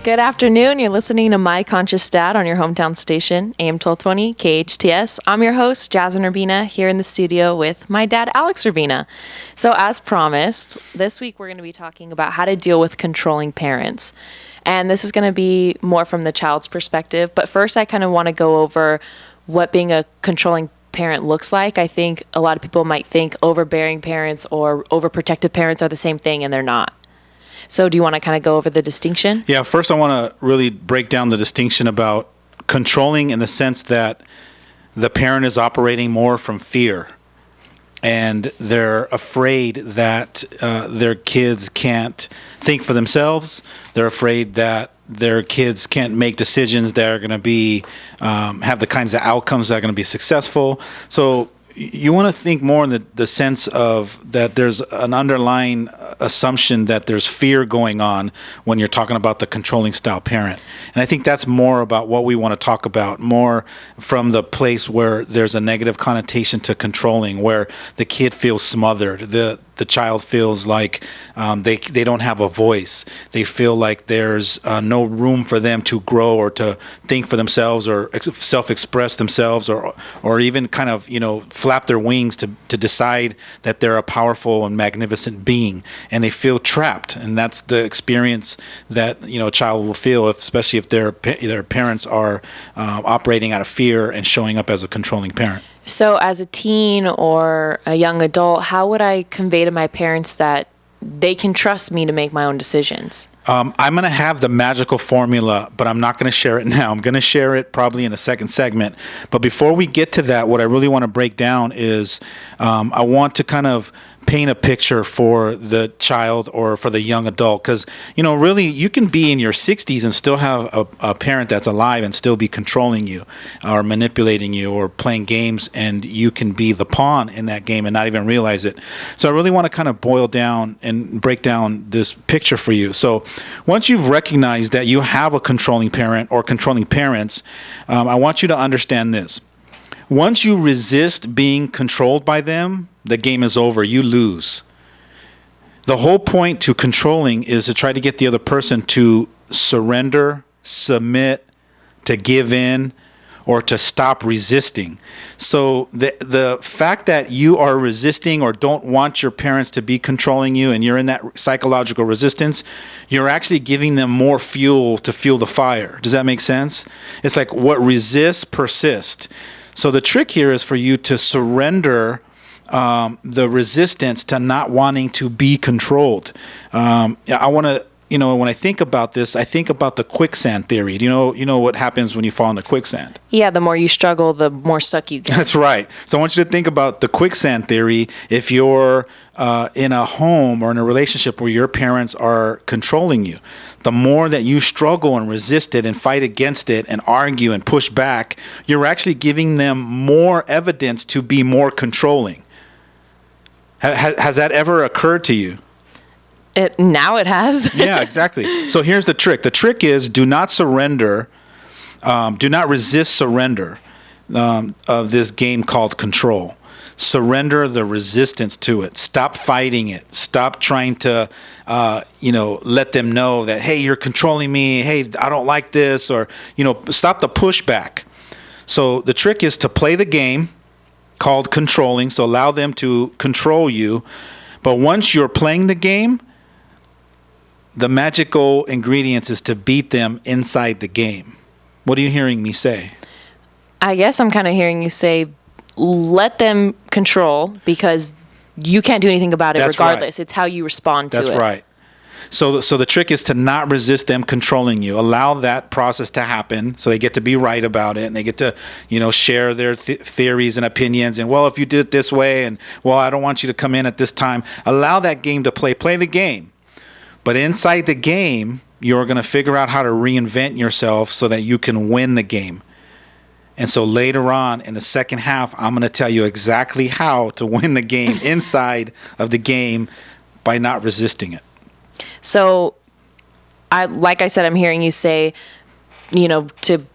Good afternoon. You're listening to My Conscious Dad on your hometown station, AM 1220 KHTS. I'm your host, Jasmine Urbina, here in the studio with my dad, Alex Urbina. So as promised, this week we're going to be talking about how to deal with controlling parents. And this is going to be more from the child's perspective. But first, I kind of want to go over what being a controlling parent looks like. I think a lot of people might think overbearing parents or overprotective parents are the same thing, and they're not. So do you want to kind of go over the distinction? Yeah, first I want to really break down the distinction about controlling in the sense that the parent is operating more from fear. And they're afraid that their kids can't think for themselves. They're afraid that their kids can't make decisions that are going to be have the kinds of outcomes that are going to be successful. So you want to think more in the sense of that there's an underlying assumption that there's fear going on when you're talking about the controlling style parent. And I think that's more about what we want to talk about, more from the place where there's a negative connotation to controlling, where the kid feels smothered, the child feels like they don't have a voice. They feel like there's no room for them to grow or to think for themselves or self-express themselves or even kind of, flap their wings to decide that they're a powerful and magnificent being. And they feel trapped. And that's the experience that, a child will feel, especially if their parents are operating out of fear and showing up as a controlling parent. So as a teen or a young adult, how would I convey to my parents that they can trust me to make my own decisions? I'm going to have the magical formula, but I'm not going to share it now. I'm going to share it probably in the second segment. But before we get to that, what I really want to break down is I want to kind of paint a picture for the child or for the young adult. Because, really, you can be in your 60s and still have a parent that's alive and still be controlling you or manipulating you or playing games, and you can be the pawn in that game and not even realize it. So I really want to kind of boil down and break down this picture for you. So once you've recognized that you have a controlling parent or controlling parents, I want you to understand this. Once you resist being controlled by them, the game is over. You lose. The whole point to controlling is to try to get the other person to surrender, submit, to give in, or to stop resisting. So the fact that you are resisting or don't want your parents to be controlling you and you're in that psychological resistance, you're actually giving them more fuel to fuel the fire. Does that make sense? It's like what resists persists. So the trick here is for you to surrender the resistance to not wanting to be controlled. I want to, when I think about this, I think about the quicksand theory. Do you know what happens when you fall into quicksand? Yeah, the more you struggle, the more stuck you get. That's right. So I want you to think about the quicksand theory. If you're in a home or in a relationship where your parents are controlling you, the more that you struggle and resist it and fight against it and argue and push back, you're actually giving them more evidence to be more controlling. Has that ever occurred to you? Now it has. Yeah, exactly. So here's the trick. The trick is do not surrender, do not resist surrender of this game called control. Surrender the resistance to it. Stop fighting it. Stop trying to, let them know that, hey, you're controlling me. Hey, I don't like this. Or, stop the pushback. So the trick is to play the game called controlling. So allow them to control you. But once you're playing the game, the magical ingredients is to beat them inside the game. What are you hearing me say? I guess I'm kind of hearing you say, let them control because you can't do anything about it. That's regardless. Right. It's how you respond to it. That's right. So the trick is to not resist them controlling you. Allow that process to happen so they get to be right about it and they get to, share their theories and opinions. And, well, if you did it this way and, well, I don't want you to come in at this time. Allow that game to play. Play the game. But inside the game, you're going to figure out how to reinvent yourself so that you can win the game. And so later on in the second half, I'm going to tell you exactly how to win the game inside of the game by not resisting it. So, like I said, I'm hearing you say, to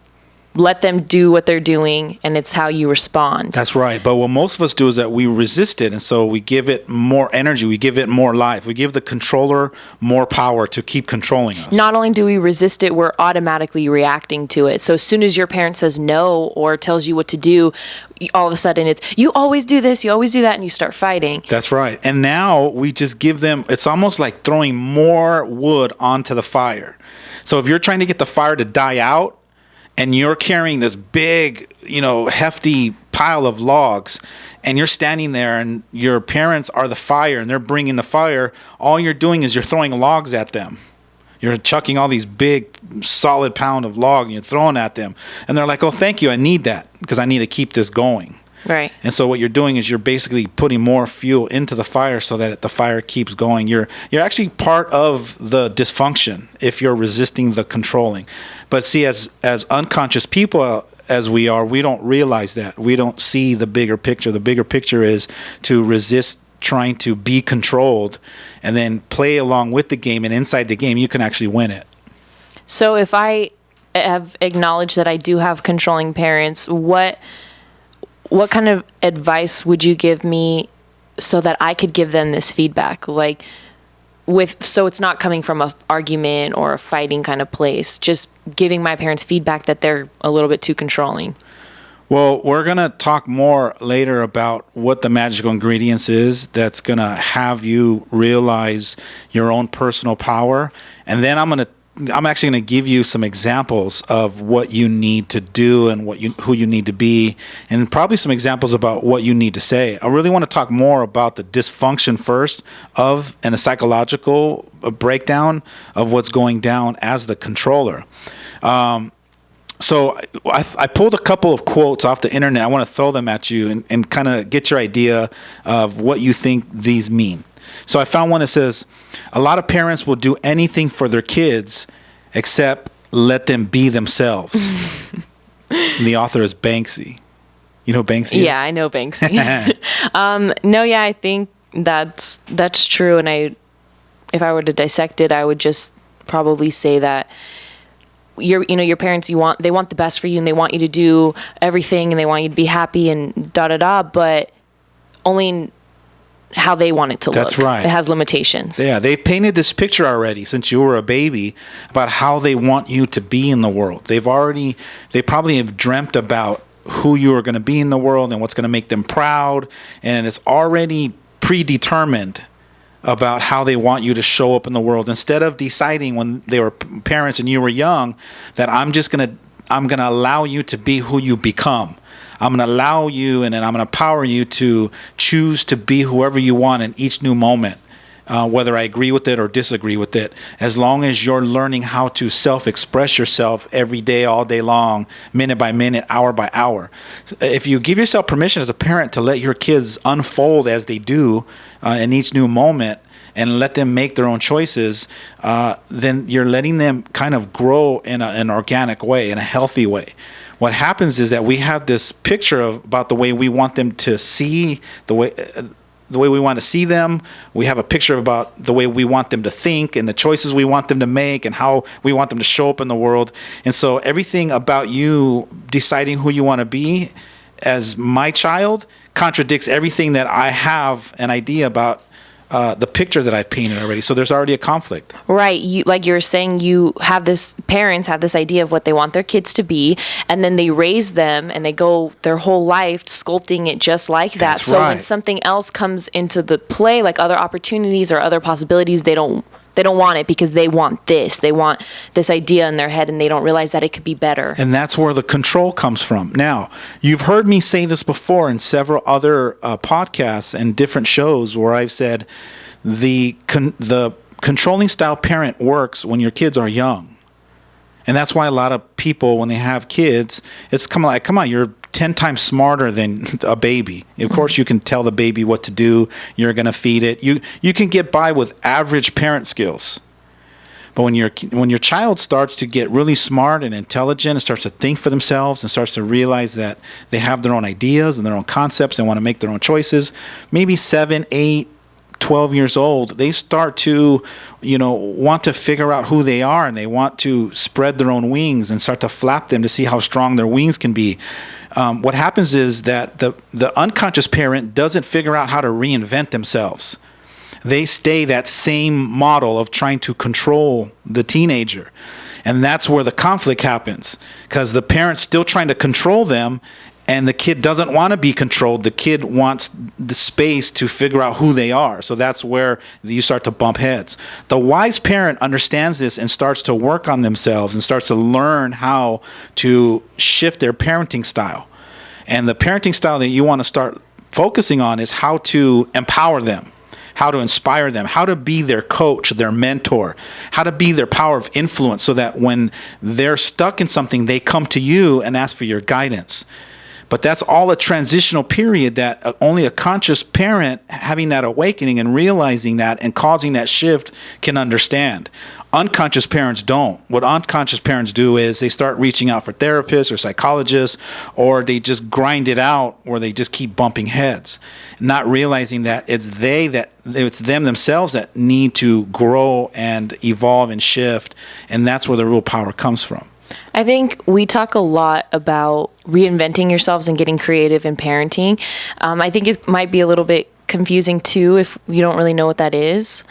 let them do what they're doing, and it's how you respond. That's right. But what most of us do is that we resist it, and so we give it more energy, we give it more life, we give the controller more power to keep controlling us. Not only do we resist it, we're automatically reacting to it. So as soon as your parent says no or tells you what to do, all of a sudden it's, you always do this, you always do that, and you start fighting. That's right. And now we just give them, it's almost like throwing more wood onto the fire. So if you're trying to get the fire to die out, and you're carrying this big, hefty pile of logs, and you're standing there and your parents are the fire and they're bringing the fire, all you're doing is you're throwing logs at them. You're chucking all these big, solid pound of log and you're throwing at them. And they're like, oh, thank you, I need that because I need to keep this going. Right. And so what you're doing is you're basically putting more fuel into the fire so that the fire keeps going. You're actually part of the dysfunction if you're resisting the controlling. But see, as unconscious people as we are, we don't realize that. We don't see the bigger picture. The bigger picture is to resist trying to be controlled and then play along with the game. And inside the game, you can actually win it. So if I have acknowledged that I do have controlling parents, what kind of advice would you give me so that I could give them this feedback? So it's not coming from an argument or a fighting kind of place, just giving my parents feedback that they're a little bit too controlling. Well, we're going to talk more later about what the magical ingredients is that's going to have you realize your own personal power. And then I'm actually going to give you some examples of what you need to do and who you need to be, and probably some examples about what you need to say. I really want to talk more about the dysfunction first and the psychological breakdown of what's going down as the controller. So I pulled a couple of quotes off the internet. I want to throw them at you and kind of get your idea of what you think these mean. So I found one that says, a lot of parents will do anything for their kids except let them be themselves. And the author is Banksy. You know who Banksy is? Yeah, I know Banksy. I think that's true. And if I were to dissect it, I would just probably say that your parents, they want the best for you and they want you to do everything and they want you to be happy and but only how they want it to look. That's right. It has limitations. Yeah, they've painted this picture already since you were a baby about how they want you to be in the world. They probably have dreamt about who you are going to be in the world and what's going to make them proud, and it's already predetermined about how they want you to show up in the world. Instead of deciding when they were parents and you were young that I'm going to allow you to be who you become. I'm going to allow you and then I'm going to empower you to choose to be whoever you want in each new moment, whether I agree with it or disagree with it, as long as you're learning how to self-express yourself every day, all day long, minute by minute, hour by hour. If you give yourself permission as a parent to let your kids unfold as they do in each new moment and let them make their own choices, then you're letting them kind of grow in an organic way, in a healthy way. What happens is that we have this picture about the way we want them to see, the way we want to see them. We have a picture about the way we want them to think and the choices we want them to make and how we want them to show up in the world. And so everything about you deciding who you want to be as my child contradicts everything that I have an idea about the picture that I've painted already. So there's already a conflict. Right. Like you're saying, parents have this idea of what they want their kids to be, and then they raise them and they go their whole life sculpting it just like that. That's so right. When something else comes into the play, like other opportunities or other possibilities, they don't want it because they want this. They want this idea in their head and they don't realize that it could be better. And that's where the control comes from. Now, you've heard me say this before in several other podcasts and different shows where I've said the controlling style parent works when your kids are young. And that's why a lot of people, when they have kids, it's come on, you're 10 times smarter than a baby. Of course, you can tell the baby what to do. You're going to feed it. You can get by with average parent skills. But when your child starts to get really smart and intelligent and starts to think for themselves and starts to realize that they have their own ideas and their own concepts and want to make their own choices, maybe 7, 8, 12 years old, they start to, want to figure out who they are, and they want to spread their own wings and start to flap them to see how strong their wings can be. What happens is that the unconscious parent doesn't figure out how to reinvent themselves. They stay that same model of trying to control the teenager. And that's where the conflict happens, because the parent's still trying to control them, and the kid doesn't want to be controlled. The kid wants the space to figure out who they are. So that's where you start to bump heads. The wise parent understands this and starts to work on themselves and starts to learn how to shift their parenting style. And the parenting style that you want to start focusing on is how to empower them, how to inspire them, how to be their coach, their mentor, how to be their power of influence, so that when they're stuck in something, they come to you and ask for your guidance. But that's all a transitional period that only a conscious parent having that awakening and realizing that and causing that shift can understand. Unconscious parents don't. What unconscious parents do is they start reaching out for therapists or psychologists, or they just grind it out, or they just keep bumping heads, not realizing that it's them themselves that need to grow and evolve and shift, and that's where the real power comes from. I think we talk a lot about reinventing yourselves and getting creative in parenting. I think it might be a little bit confusing too if you don't really know what that is.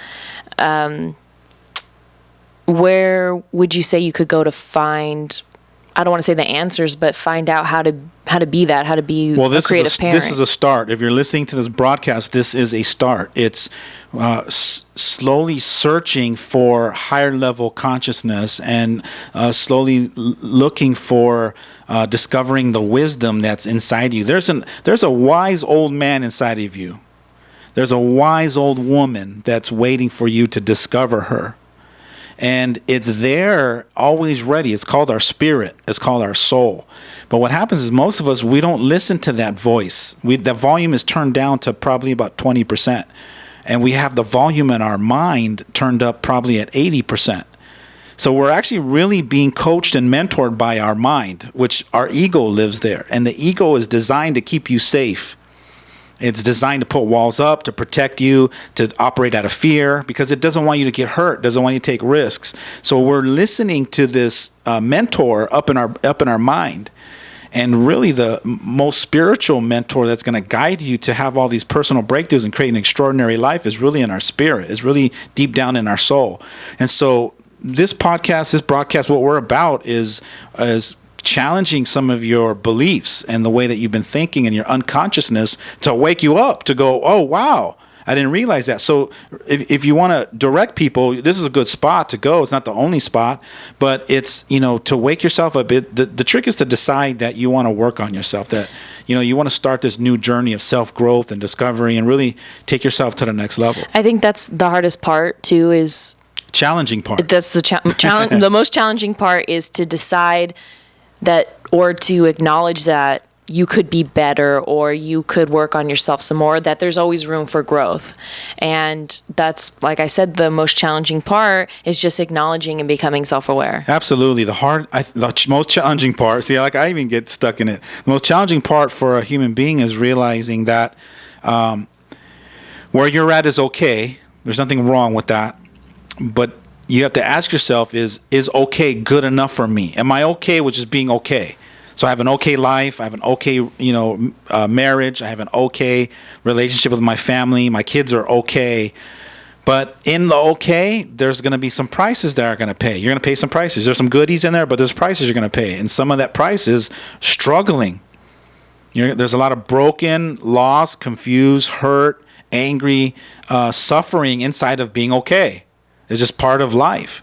Where would you say you could go to find, I don't want to say the answers, but find out how to be that, how to be a creative parent? This is a start. If you're listening to this broadcast, this is a start. It's slowly searching for higher level consciousness and slowly looking for discovering the wisdom that's inside you. There's a wise old man inside of you. There's a wise old woman that's waiting for you to discover her. And it's there, always ready. It's called our spirit. It's called our soul. But what happens is most of us, we don't listen to that voice. The volume is turned down to probably about 20%. And we have the volume in our mind turned up probably at 80%. So we're actually really being coached and mentored by our mind, which our ego lives there. And the ego is designed to keep you safe. It's designed to put walls up, to protect you, to operate out of fear, because it doesn't want you to get hurt, doesn't want you to take risks. So we're listening to this mentor up in our mind. And really the most spiritual mentor that's going to guide you to have all these personal breakthroughs and create an extraordinary life is really in our spirit, is really deep down in our soul. And so this broadcast, what we're about is challenging some of your beliefs and the way that you've been thinking and your unconsciousness to wake you up to go, oh, wow, I didn't realize that. So if you want to direct people, this is a good spot to go. It's not the only spot, but it's, to wake yourself up. The trick is to decide that you want to work on yourself, that, you want to start this new journey of self-growth and discovery and really take yourself to the next level. I think that's the hardest part too, is challenging part. That's the challenge. The most challenging part is to decide that, or to acknowledge that you could be better, or you could work on yourself some more, that there's always room for growth. And that's, like I said, the most challenging part is just acknowledging and becoming self-aware. Absolutely. The most challenging part, I even get stuck in it. The most challenging part for a human being is realizing that where you're at is okay. There's nothing wrong with that. But you have to ask yourself, is okay good enough for me? Am I okay with just being okay? So I have an okay life. I have an okay, marriage. I have an okay relationship with my family. My kids are okay. But in the okay, there's going to be some prices that are going to pay. You're going to pay some prices. There's some goodies in there, but there's prices you're going to pay. And some of that price is struggling. There's a lot of broken, lost, confused, hurt, angry, suffering inside of being okay. It's just part of life.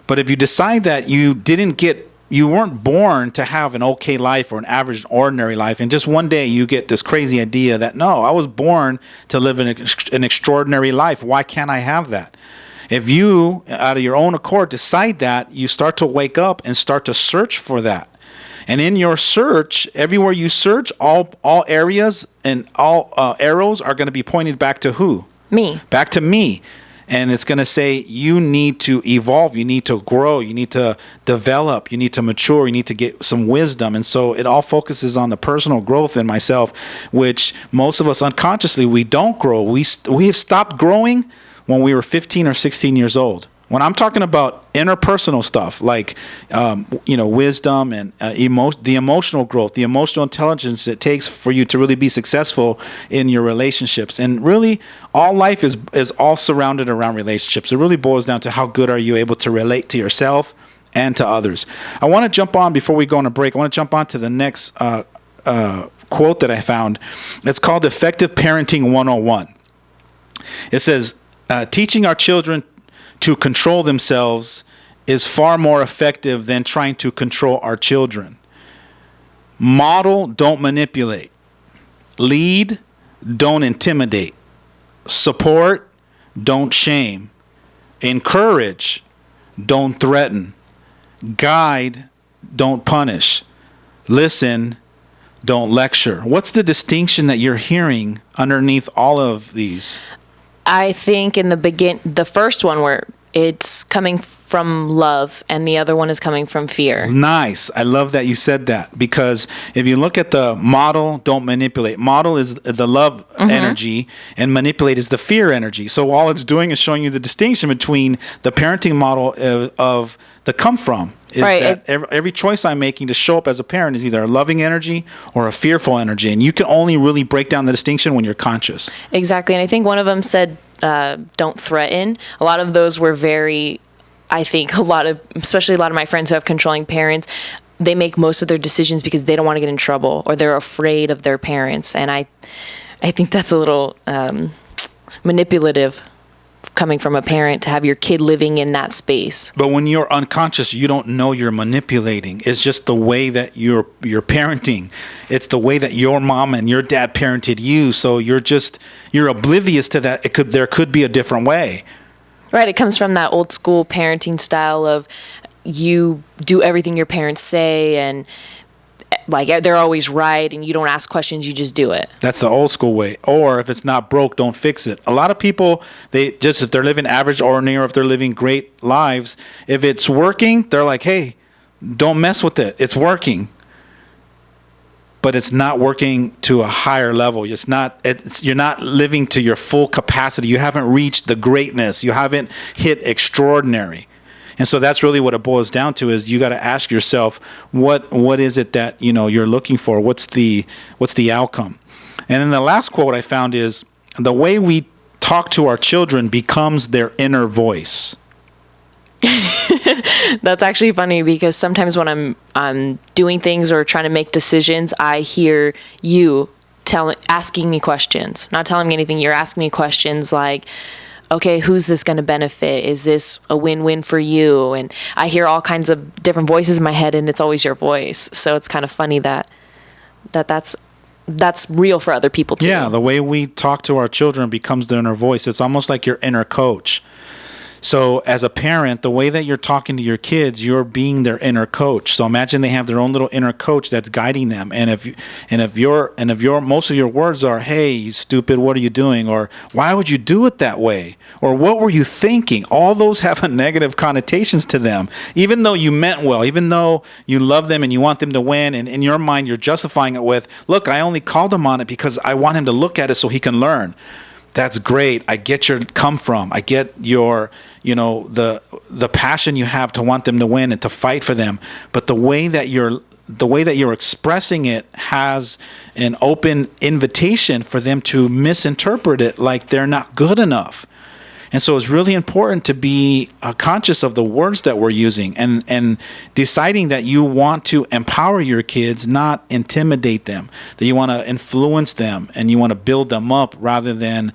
But if you decide that you weren't born to have an okay life or an average, ordinary life, and just one day you get this crazy idea that, no, I was born to live an extraordinary life. Why can't I have that? If you, out of your own accord, decide that, you start to wake up and start to search for that. And in your search, everywhere you search, all areas and all arrows are going to be pointed back to who? Me. Back to me. And it's going to say you need to evolve, you need to grow, you need to develop, you need to mature, you need to get some wisdom. And so it all focuses on the personal growth in myself, which most of us unconsciously, we don't grow. We have stopped growing when we were 15 or 16 years old. When I'm talking about interpersonal stuff like, wisdom and the emotional growth, the emotional intelligence it takes for you to really be successful in your relationships. And really, all life is all surrounded around relationships. It really boils down to how good are you able to relate to yourself and to others. I want to jump on, before we go on a break, I want to jump on to the next quote that I found. It's called Effective Parenting 101. It says, teaching our children to control themselves is far more effective than trying to control our children. Model, don't manipulate. Lead, don't intimidate. Support, don't shame. Encourage, don't threaten. Guide, don't punish. Listen, don't lecture. What's the distinction that you're hearing underneath all of these? I think in the first one where it's coming from love and the other one is coming from fear. Nice. I love that you said that, because if you look at the model, don't manipulate. Model is the love energy and manipulate is the fear energy. So all it's doing is showing you the distinction between the parenting model of the come from. Is right. That every choice I'm making to show up as a parent is either a loving energy or a fearful energy. And you can only really break down the distinction when you're conscious. Exactly. And I think one of them said, don't threaten. A lot of those were especially a lot of my friends who have controlling parents, they make most of their decisions because they don't want to get in trouble or they're afraid of their parents. And I think that's a little manipulative coming from a parent to have your kid living in that space. But when you're unconscious, you don't know you're manipulating. It's just the way that you're parenting. It's the way that your mom and your dad parented you. So you're oblivious to that. There could be a different way. Right. It comes from that old school parenting style of you do everything your parents say and like they're always right and you don't ask questions, you just do it. That's the old school way. Or if it's not broke, don't fix it. A lot of people, if they're living average, ordinary, or if they're living great lives, if it's working, they're like, hey, don't mess with it. It's working. But it's not working to a higher level. You're not living to your full capacity. You haven't reached the greatness. You haven't hit extraordinary. And so that's really what it boils down to, is you got to ask yourself, what is it that, you're looking for? What's the outcome? And then the last quote I found is, the way we talk to our children becomes their inner voice. That's actually funny, because sometimes when I'm doing things or trying to make decisions, I hear you asking me questions, not telling me anything. You're asking me questions like, okay, who's this going to benefit? Is this a win-win for you? And I hear all kinds of different voices in my head, and it's always your voice. So it's kind of funny that's real for other people too. Yeah, the way we talk to our children becomes their inner voice. It's almost like your inner coach. So as a parent, the way that you're talking to your kids, you're being their inner coach. So imagine they have their own little inner coach that's guiding them. And if most of your words are, hey, you stupid, what are you doing? Or why would you do it that way? Or what were you thinking? All those have a negative connotations to them. Even though you meant well, even though you love them and you want them to win, and in your mind you're justifying it with, look, I only called him on it because I want him to look at it so he can learn. That's great. I get your come from. I get your, the passion you have to want them to win and to fight for them. But the way that you're expressing it has an open invitation for them to misinterpret it like they're not good enough. And so it's really important to be conscious of the words that we're using and deciding that you want to empower your kids, not intimidate them, that you want to influence them and you want to build them up rather than,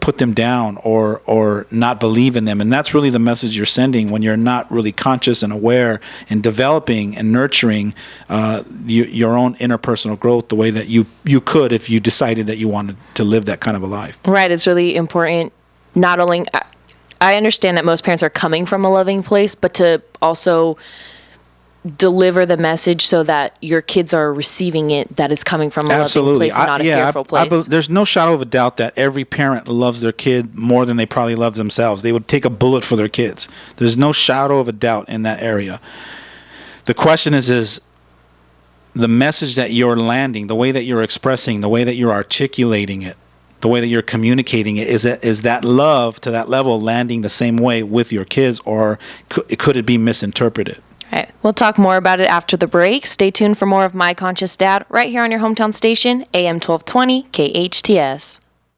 put them down or not believe in them. And that's really the message you're sending when you're not really conscious and aware and developing and nurturing your own interpersonal growth the way that you could if you decided that you wanted to live that kind of a life. Right. It's really important. Not only, I understand that most parents are coming from a loving place, but to also deliver the message so that your kids are receiving it, that it's coming from a loving place and not a fearful place. There's no shadow of a doubt that every parent loves their kid more than they probably love themselves. They would take a bullet for their kids. There's no shadow of a doubt in that area. The question is the message that you're landing, the way that you're expressing, the way that you're articulating it, the way that you're communicating it, is that love to that level landing the same way with your kids, or could it be misinterpreted? All right. We'll talk more about it after the break. Stay tuned for more of My Conscious Dad right here on your hometown station, AM 1220 KHTS.